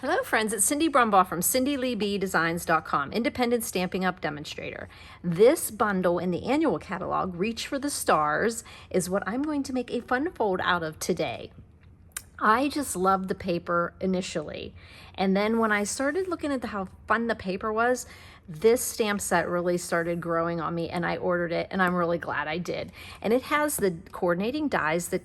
Hello friends, it's Cindy Brumbaugh from CindyLeeBDesigns.com, independent Stampin' Up! Demonstrator. This bundle in the annual catalog, Reach for the Stars, is what I'm going to make a fun fold out of today. I just loved the paper initially, and then when I started looking at how fun the paper was, this stamp set really started growing on me, and I ordered it, and I'm really glad I did. And it has the coordinating dies that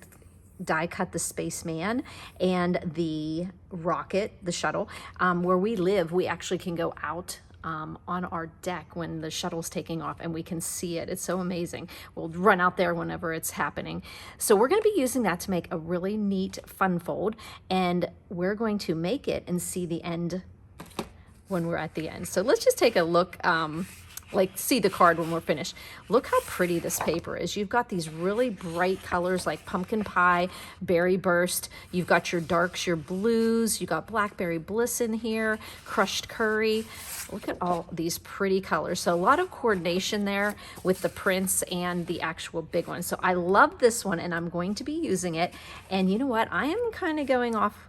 die cut the spaceman and the rocket, the shuttle. Where we live, we actually can go out on our deck when the shuttle's taking off and we can see it. It's so amazing. We'll run out there whenever it's happening. So we're going to be using that to make a really neat fun fold, and we're going to make it and see the end when we're at the end. So let's just take a look, see the card when we're finished. Look how pretty this paper is. You've got these really bright colors like pumpkin pie, berry burst. You've got your darks, your blues. You got blackberry bliss in here, crushed curry. Look at all these pretty colors. So a lot of coordination there with the prints and the actual big one. So I love this one, and I'm going to be using it. And you know what? I am kind of going off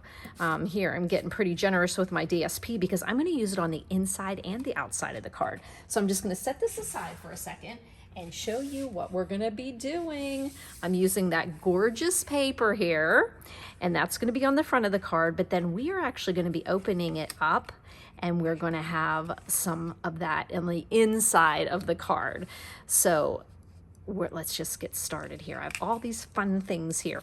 here. I'm getting pretty generous with my DSP because I'm going to use it on the inside and the outside of the card. So I'm just going to set this aside for a second and show you what we're going to be doing. I'm using that gorgeous paper here, and that's going to be on the front of the card, but then we are actually going to be opening it up, and we're going to have some of that in the inside of the card. So let's just get started here. I have all these fun things here.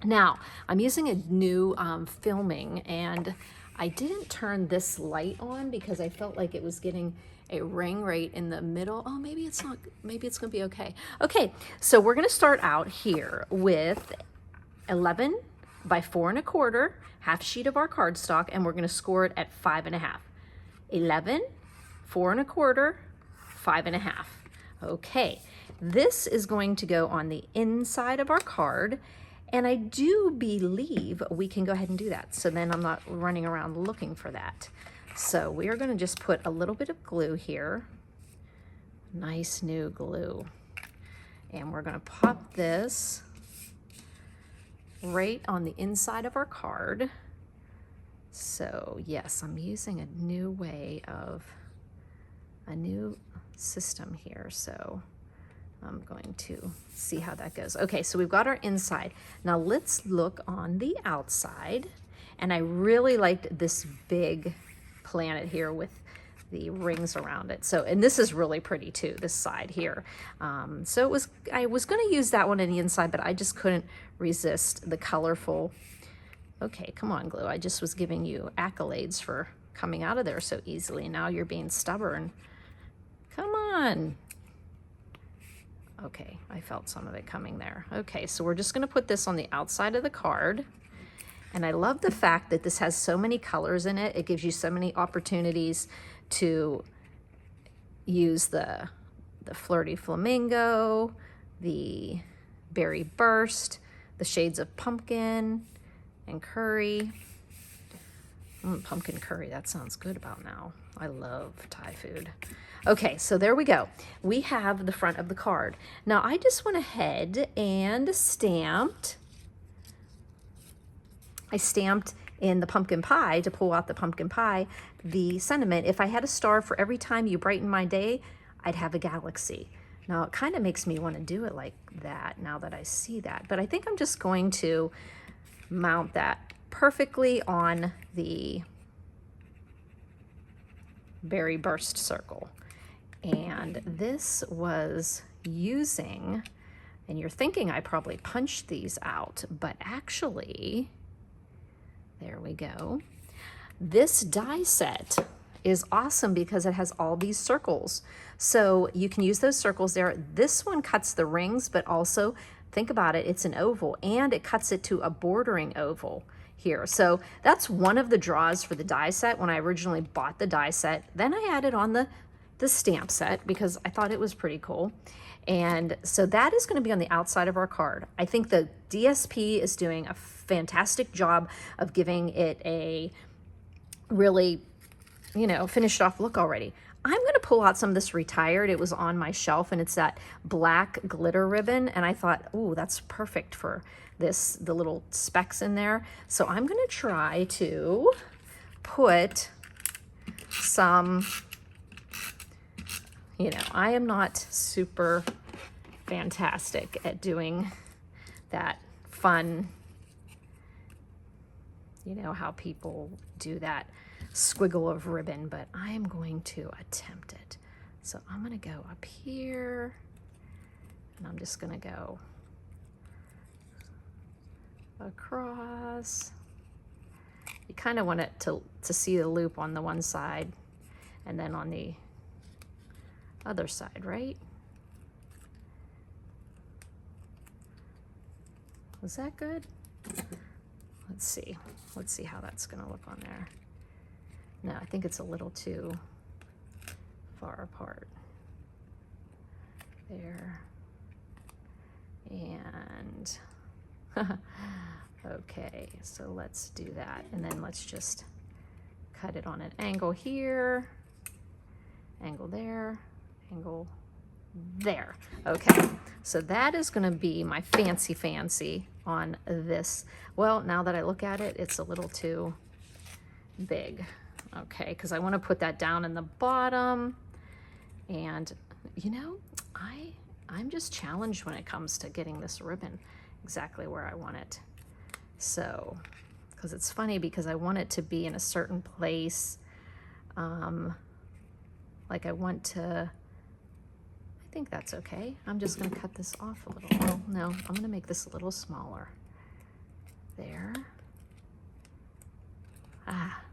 Now, I'm using a new filming, and I didn't turn this light on because I felt like it was getting a ring right in the middle. Oh, maybe it's not, maybe it's gonna be okay. Okay, so we're gonna start out here with 11 by 4 1/4, half sheet of our cardstock, and we're gonna score it at 5 1/2. 11, 4 1/4, 5 1/2. Okay, this is going to go on the inside of our card, and I do believe we can go ahead and do that. So then I'm not running around looking for that. So we are going to just put a little bit of glue here. Nice new glue. And we're going to pop this right on the inside of our card. So yes, I'm using a new way of, a new system here. So I'm going to see how that goes. Okay, so we've got our inside. Now let's look on the outside. And I really liked this big planet here with the rings around it. So, and this is really pretty too, this side here. So I was gonna use that one on the inside, but I just couldn't resist the colorful. Okay, come on, glue. I just was giving you accolades for coming out of there so easily. Now you're being stubborn. Come on. Okay, I felt some of it coming there. Okay, so we're just gonna put this on the outside of the card. And I love the fact that this has so many colors in it. It gives you so many opportunities to use the flirty flamingo, the berry burst, the shades of pumpkin and curry. Pumpkin curry, that sounds good about now. I love Thai food. Okay, so there we go. We have the front of the card. Now I just went ahead and stamped. I stamped in the pumpkin pie to pull out the pumpkin pie, the sentiment, if I had a star for every time you brighten my day, I'd have a galaxy. Now it kind of makes me want to do it like that now that I see that, but I think I'm just going to mount that perfectly on the berry burst circle. And this was using, and you're thinking I probably punched these out, but actually, there we go. This die set is awesome because it has all these circles. So you can use those circles there. This one cuts the rings, but also think about it, it's an oval, and it cuts it to a bordering oval here. So that's one of the draws for the die set when I originally bought the die set. Then I added on the stamp set because I thought it was pretty cool. And so that is going to be on the outside of our card. I think the DSP is doing a fantastic job of giving it a really, you know, finished off look already. I'm going to pull out some of this retired. It was on my shelf, and it's that black glitter ribbon. And I thought, oh, that's perfect for this, the little specks in there. So I'm going to try to put some, you know, I am not super fantastic at doing that fun, you know, how people do that squiggle of ribbon, but I am going to attempt it. So I'm going to go up here, and I'm just going to go across. You kind of want it to see the loop on the one side and then on the other side, right? Was that good? Let's see. Let's see how that's going to look on there. No, I think it's a little too far apart. There. And okay, so let's do that. And then let's just cut it on an angle here, angle there, angle there. Okay, so that is going to be my fancy on this. Well, now that I look at it, it's a little too big. Okay, because I want to put that down in the bottom. And, you know, I'm just challenged when it comes to getting this ribbon exactly where I want it. So, because it's funny because I want it to be in a certain place. Like I want to, I think that's okay. I'm just going to cut this off a little. Well, no, I'm going to make this a little smaller. There. Ah.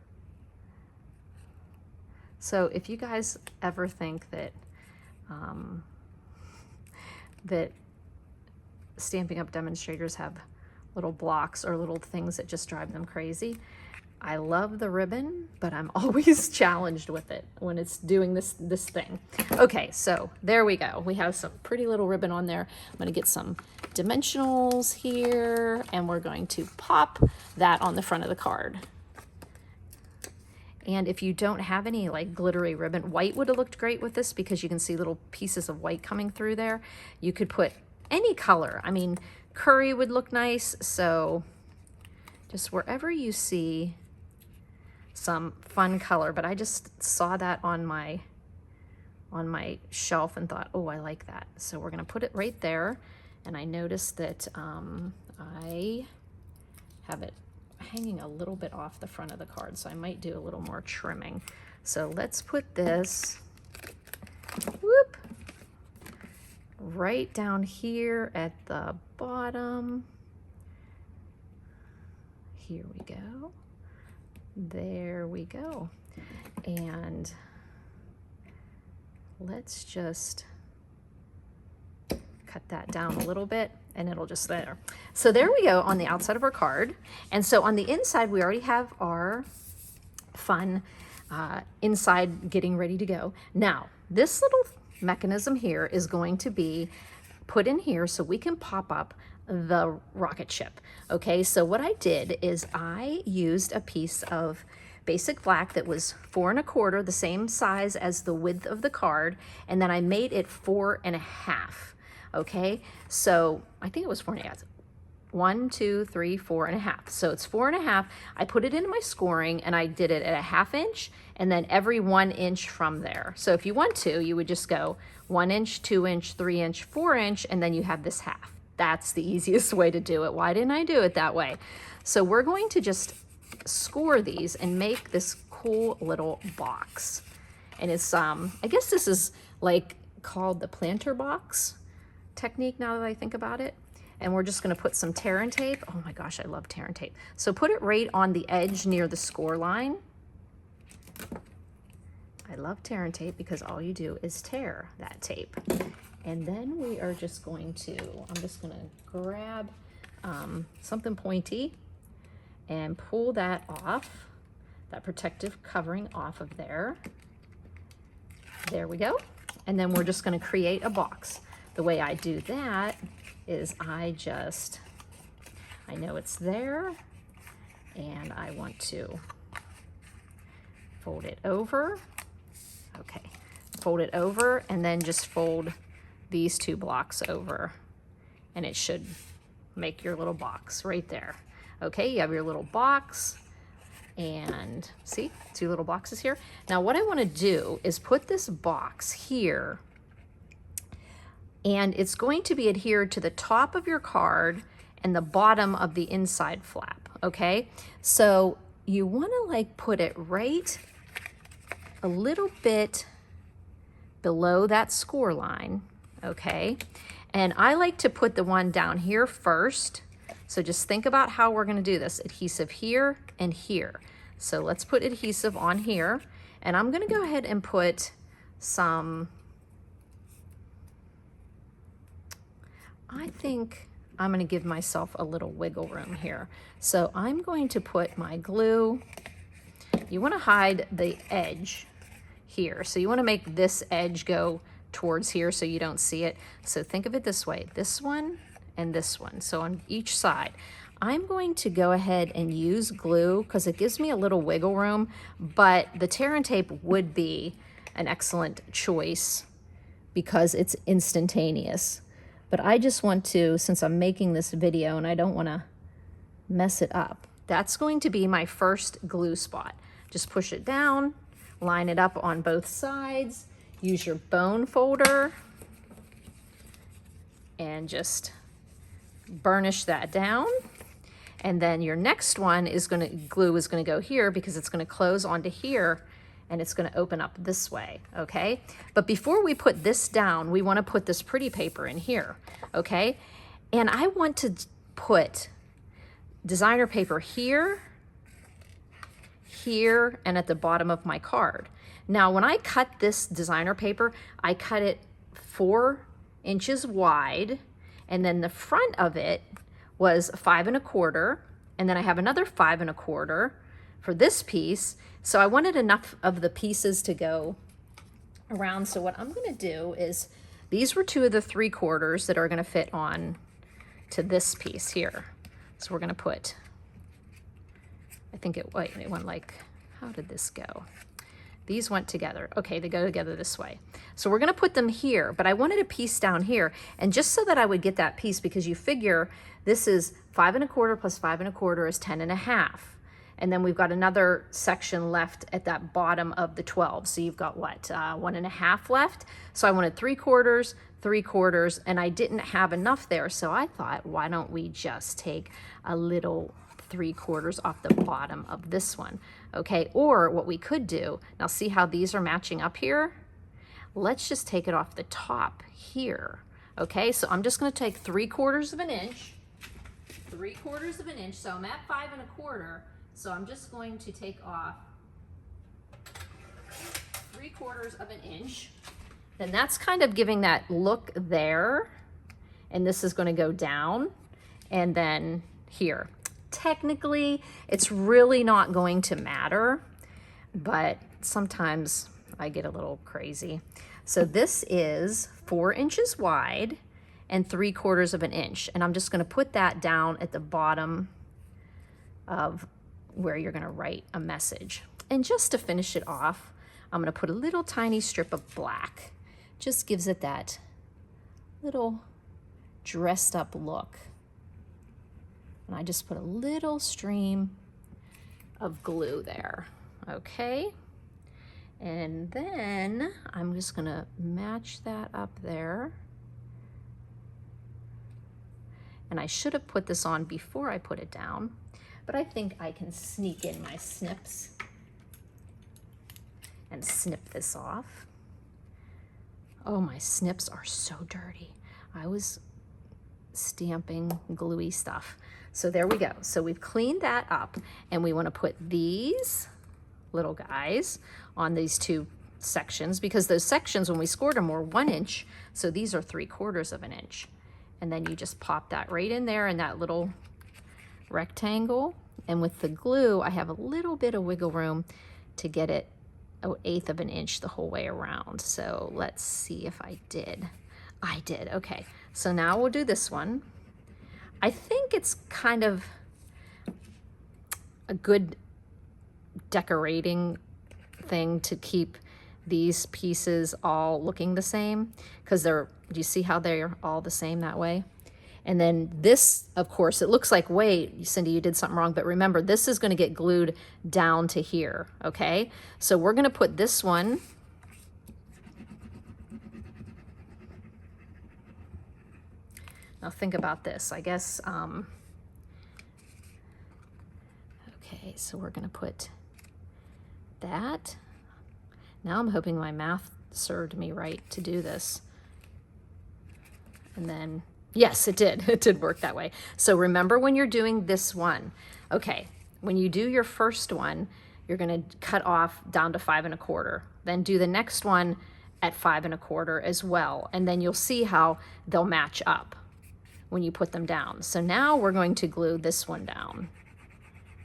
So if you guys ever think that that Stampin' Up! Demonstrators have little blocks or little things that just drive them crazy, I love the ribbon, but I'm always challenged with it when it's doing this thing. Okay, so there we go. We have some pretty little ribbon on there. I'm going to get some dimensionals here, and we're going to pop that on the front of the card. And if you don't have any like glittery ribbon, white would have looked great with this because you can see little pieces of white coming through there. You could put any color. I mean, curry would look nice. So just wherever you see some fun color, but I just saw that on my shelf and thought, oh, I like that. So we're gonna put it right there. And I noticed that I have it hanging a little bit off the front of the card, so I might do a little more trimming. So let's put this, whoop, right down here at the bottom. Here we go. There we go. And let's just cut that down a little bit, and it'll just there. So there we go on the outside of our card. And so on the inside, we already have our fun inside getting ready to go. Now, this little mechanism here is going to be put in here so we can pop up the rocket ship. Okay, so what I did is I used a piece of basic black that was 4 1/4, the same size as the width of the card, and then I made it 4 1/2. Okay, so I think it was 4 1/2. 1, 2, 3, 4 1/2. So it's 4 1/2. I put it into my scoring and I did it at a 1/2 inch and then every 1 inch from there. So if you want to, you would just go 1 inch, 2 inch, 3 inch, 4 inch, and then you have this half. That's the easiest way to do it. Why didn't I do it that way? So we're going to just score these and make this cool little box. And it's, I guess this is like called the planter box technique now that I think about it. And we're just gonna put some tear and tape. Oh my gosh, I love tear and tape. So put it right on the edge near the score line. I love tear and tape because all you do is tear that tape. And then we are just going to, I'm just gonna grab something pointy and pull that off, that protective covering off of there. There we go. And then we're just gonna create a box. The way I do that is I know it's there and I want to fold it over. Okay, fold it over and then just fold these 2 blocks over and it should make your little box right there. Okay, you have your little box. And see, 2 little boxes here. Now what I want to do is put this box here, and it's going to be adhered to the top of your card and the bottom of the inside flap, okay? So you want to like put it right a little bit below that score line, okay? And I like to put the one down here first. So just think about how we're going to do this. Adhesive here and here. So let's put adhesive on here. And I'm going to go ahead and put some, I think I'm going to give myself a little wiggle room here. So I'm going to put my glue. You want to hide the edge here. So you want to make this edge go towards here so you don't see it. So think of it this way, this one and this one. So on each side, I'm going to go ahead and use glue because it gives me a little wiggle room, but the tear and tape would be an excellent choice because it's instantaneous. But I just want to, since I'm making this video and I don't want to mess it up, that's going to be my first glue spot. Just push it down, line it up on both sides, use your bone folder, and just burnish that down. And then your next one is going to, glue is going to go here because it's going to close onto here and it's going to open up this way, okay? But before we put this down, we want to put this pretty paper in here, okay? And I want to put designer paper here, here, and at the bottom of my card. Now, when I cut this designer paper, I cut it 4 inches wide, and then the front of it was 5 1/4, and then I have another 5 1/4 for this piece. So I wanted enough of the pieces to go around. So what I'm going to do is, these were 2 of the 3/4 that are going to fit on to this piece here. So we're going to put, I think it went like, how did this go? These went together. Okay, they go together this way. So we're going to put them here, but I wanted a piece down here. And just so that I would get that piece, because you figure this is 5 1/4 plus 5 1/4 is 10 1/2. And then we've got another section left at that bottom of the 12. So you've got what, 1 1/2 left. So I wanted 3/4, 3/4, and I didn't have enough there. So I thought, why don't we just take a little 3/4 off the bottom of this one, okay? Or what we could do, now see how these are matching up here? Let's just take it off the top here, okay? So I'm just gonna take 3/4 of an inch, 3/4 of an inch, so I'm at 5 1/4, so I'm just going to take off 3/4 of an inch. Then that's kind of giving that look there, and this is gonna go down, and then here. Technically, it's really not going to matter, but sometimes I get a little crazy. So this is 4 inches wide and 3/4 of an inch. And I'm just going to put that down at the bottom of where you're going to write a message. And just to finish it off, I'm going to put a little tiny strip of black. Just gives it that little dressed up look. And I just put a little stream of glue there, okay? And then I'm just gonna match that up there. And I should have put this on before I put it down, but I think I can sneak in my snips and snip this off. Oh, my snips are so dirty. I was stamping gluey stuff. So there we go. So we've cleaned that up, and we want to put these little guys on these 2 sections, because those sections when we scored them were 1 inch. So these are 3/4 of an inch. And then you just pop that right in there in that little rectangle. And with the glue, I have a little bit of wiggle room to get it 1/8 of an inch the whole way around. So let's see if I did. I did. Okay. So now we'll do this one. I think it's kind of a good decorating thing to keep these pieces all looking the same, because do you see how they're all the same that way? And then this, of course, it looks like, wait, Cindy, you did something wrong. But remember, this is going to get glued down to here, okay? So we're going to put this one. Now think about this. I guess, okay, so we're going to put that. Now I'm hoping my math served me right to do this. And then, yes, it did. It did work that way. So remember when you're doing this one, okay, when you do your first one, you're going to cut off down to 5 1/4. Then do the next one at 5 1/4 as well. And then you'll see how they'll match up when you put them down. So now we're going to glue this one down.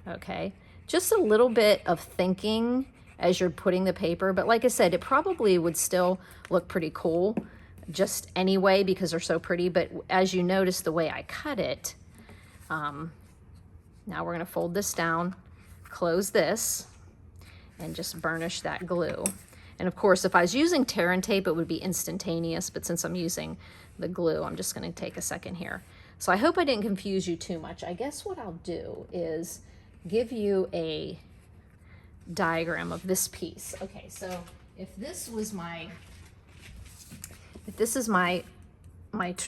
Okay, just a little bit of thinking as you're putting the paper, but like I said, it probably would still look pretty cool just anyway because they're so pretty. But as you notice the way I cut it, now we're going to fold this down, close this, and just burnish that glue. And of course, if I was using tear and tape, it would be instantaneous, but since I'm using the glue, I'm just going to take a second here. So I hope I didn't confuse you too much. I guess what I'll do is give you a diagram of this piece. Okay, so if this is my,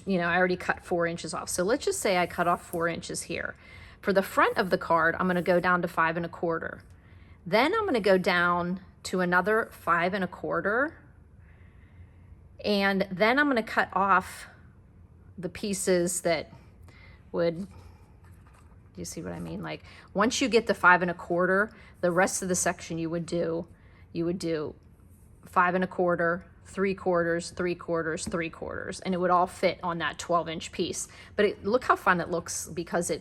you know, I already cut 4 inches off. So let's just say I cut off 4 inches here. For the front of the card, I'm going to go down to 5 1/4. Then I'm going to go down to another 5 1/4. And then I'm going to cut off the pieces that would, you see what I mean? Like once you get to 5 1/4, the rest of the section you would do 5 1/4, 3/4, 3/4, 3/4, and it would all fit on that 12-inch piece. But look how fun it looks because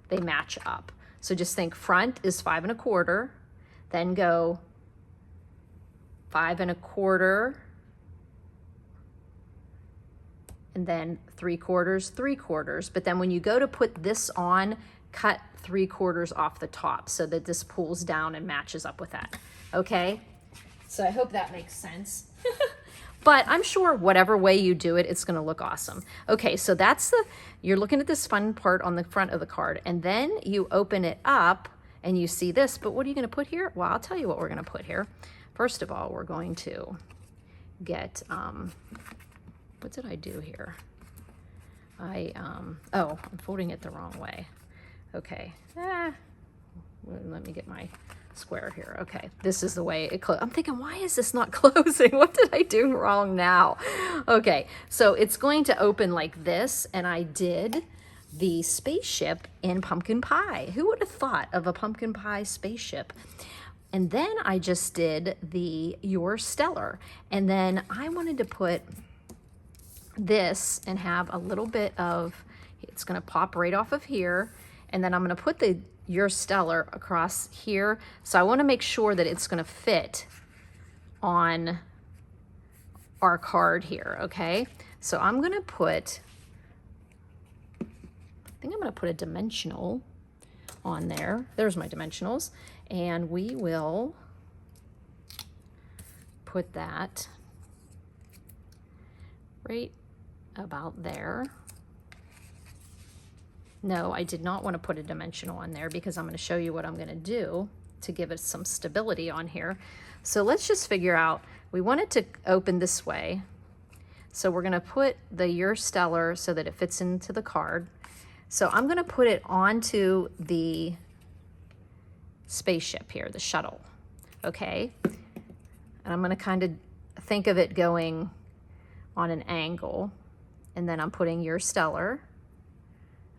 they match up. So just think front is 5 1/4, then go 5 1/4, and then 3/4, 3/4. But then when you go to put this on, cut 3/4 off the top so that this pulls down and matches up with that. Okay, so I hope that makes sense. But I'm sure whatever way you do it, it's going to look awesome. Okay, so you're looking at this fun part on the front of the card, and then you open it up and you see this. But what are you going to put here? Well, I'll tell you what we're going to put here. First of all, we're going to get, what did I do here? Oh, I'm folding it the wrong way. Okay, let me get my square here. Okay, this is the way it closes. I'm thinking, why is this not closing? What did I do wrong now? Okay, so it's going to open like this, and I did the spaceship in pumpkin pie. Who would have thought of a pumpkin pie spaceship? And then I just did the Your Stellar, and then I wanted to put this and have a little bit of, it's going to pop right off of here, and then I'm going to put the Your Stellar across here. So I want to make sure that it's going to fit on our card here, okay? So I'm going to put, I think I'm going to put a dimensional on there. There's my dimensionals, and we will put that right about there. No, I did not want to put a dimensional on there because I'm going to show you what I'm going to do to give it some stability on here. So let's just figure out, we want it to open this way. So we're going to put the Your Stellar so that it fits into the card. So I'm going to put it onto the spaceship here, the shuttle, okay? And I'm going to kind of think of it going on an angle, and then I'm putting Your Stellar.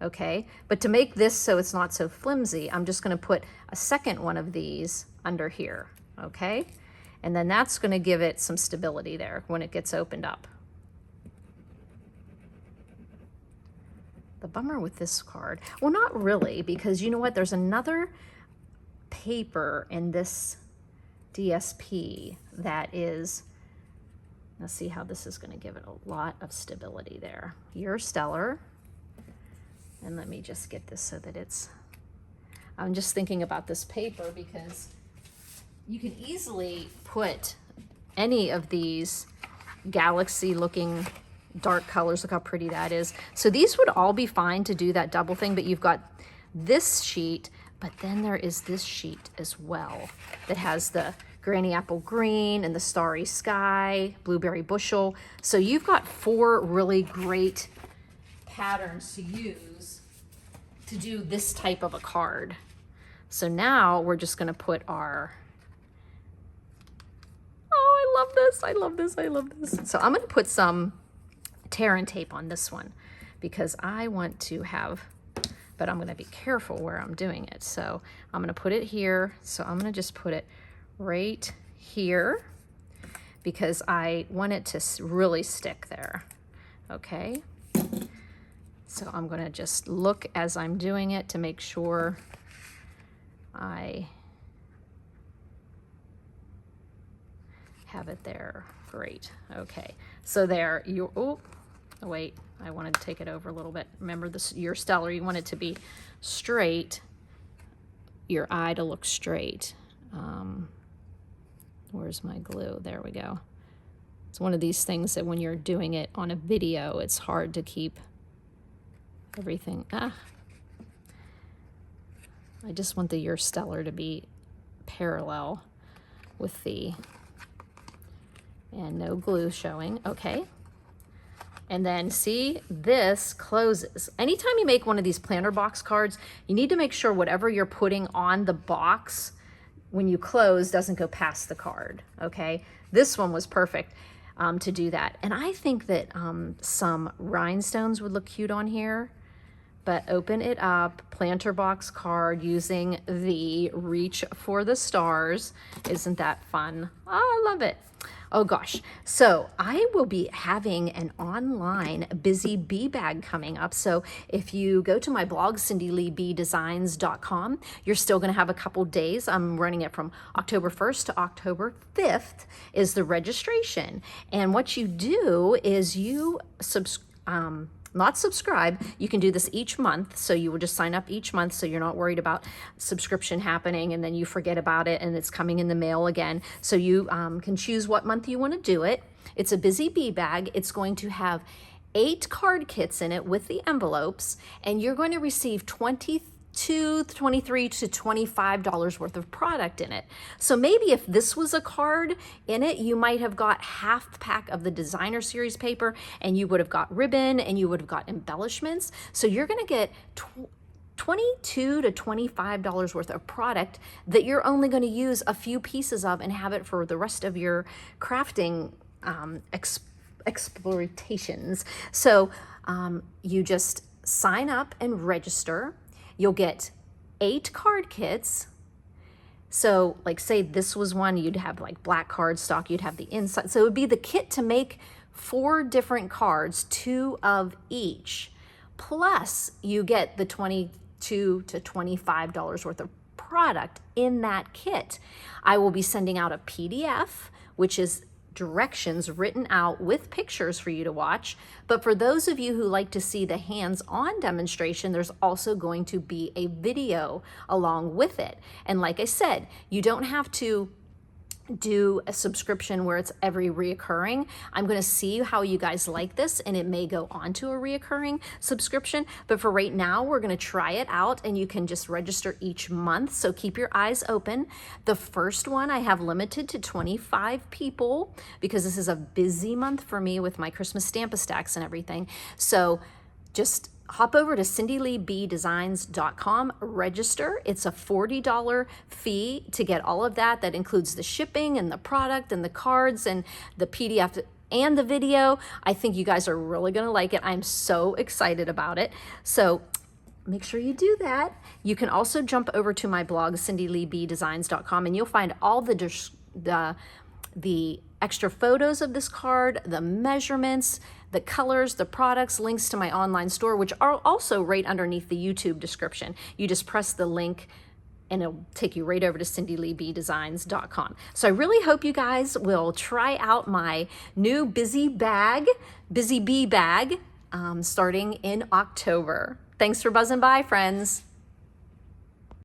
Okay, but to make this so it's not so flimsy, I'm just going to put a second one of these under here, okay? And then that's going to give it some stability there when it gets opened up. The bummer with this card, well, not really, because you know what? There's another paper in this DSP that is, let's see how this is going to give it a lot of stability there. Your Stellar. And let me just get this so that it's, I'm just thinking about this paper because you can easily put any of these galaxy looking dark colors. Look how pretty that is. So these would all be fine to do that double thing, but you've got this sheet, but then there is this sheet as well that has the granny apple green and the starry sky, blueberry bushel. So you've got 4 really great patterns to use to do this type of a card. So now we're just gonna put our, oh, I love this, I love this, I love this. So I'm gonna put some tear and tape on this one because I want to have, but I'm gonna be careful where I'm doing it. So I'm gonna put it here. So I'm gonna just put it right here because I want it to really stick there, okay? So I'm gonna just look as I'm doing it to make sure I have it there. Great, okay. So there, you, oh wait, I wanted to take it over a little bit. Remember this, your stellar, you want it to be straight, your eye to look straight. Where's my glue? There we go. It's one of these things that when you're doing it on a video, it's hard to keep everything. I just want the your stellar to be parallel with the, and no glue showing, okay. And then see, this closes. Anytime you make one of these planter box cards, you need to make sure whatever you're putting on the box when you close doesn't go past the card, okay? This one was perfect to do that. And I think that some rhinestones would look cute on here, but open it up, planter box card using the Reach for the Stars. Isn't that fun? Oh, I love it. Oh gosh, so I will be having an online Busy Bee bag coming up. So if you go to my blog, cindyleebedesigns.com, you're still gonna have a couple days. I'm running it from October 1st to October 5th is the registration. And what you do is you not subscribe. You can do this each month. So you will just sign up each month so you're not worried about subscription happening and then you forget about it and it's coming in the mail again. So you can choose what month you want to do it. It's a Busy Bee bag. It's going to have 8 card kits in it with the envelopes, and you're going to receive $23 to $25 worth of product in it. So maybe if this was a card in it, you might have got half the pack of the designer series paper, and you would have got ribbon, and you would have got embellishments. So you're gonna get $22 to $25 worth of product that you're only gonna use a few pieces of and have it for the rest of your crafting explorations. So you just sign up and register. You'll get 8 card kits. So like say this was one, you'd have like black cardstock, you'd have the inside. So it would be the kit to make 4 different cards, 2 of each. Plus you get the $22 to $25 worth of product in that kit. I will be sending out a PDF, which is directions written out with pictures for you to watch. But for those of you who like to see the hands-on demonstration, there's also going to be a video along with it. And like I said, you don't have to do a subscription where it's every reoccurring. I'm going to see how you guys like this, and it may go on to a reoccurring subscription, but for right now we're going to try it out, and you can just register each month, so keep your eyes open. The first one I have limited to 25 people because this is a busy month for me with my Christmas Stamp-a-Stacks and everything. So just hop over to cindyleebedesigns.com, register. It's a $40 fee to get all of that. That includes the shipping and the product and the cards and the PDF and the video. I think you guys are really gonna like it. I'm so excited about it. So make sure you do that. You can also jump over to my blog, cindyleebedesigns.com, and you'll find all the extra photos of this card, the measurements, the colors, the products, links to my online store, which are also right underneath the YouTube description. You just press the link and it'll take you right over to cindyleebedesigns.com. So I really hope you guys will try out my new Busy Bee bag, starting in October. Thanks for buzzing by, friends.